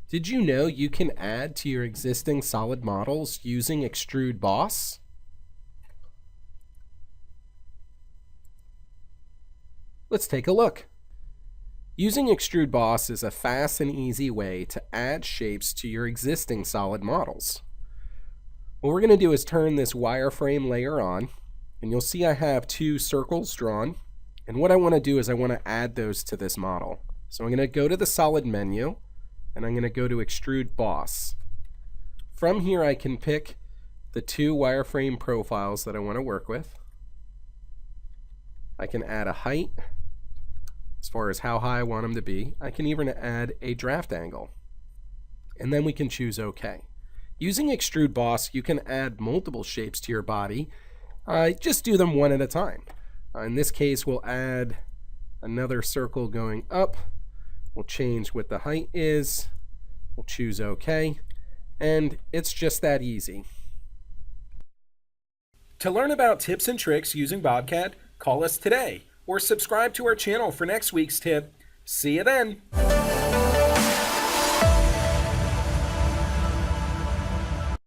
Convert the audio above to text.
Did you know you can add to your existing solid models using Extrude Boss? Let's take a look. Using Extrude Boss is a fast and easy way to add shapes to your existing solid models. What we're going to do is turn this wireframe layer on, and you'll see I have two circles drawn. And what I want to do is I want to add those to this model. So I'm going to go to the solid menu, and I'm going to go to Extrude Boss. From here I can pick the two wireframe profiles that I want to work with. I can add a height as far as how high I want them to be. I can even add a draft angle. And then we can choose OK. Using Extrude Boss, you can add multiple shapes to your body. Just do them one at a time. In this case, we'll add another circle going up. We'll change what the height is. We'll choose OK. And it's just that easy. To learn about tips and tricks using BobCAD, call us today or subscribe to our channel for next week's tip. See you then.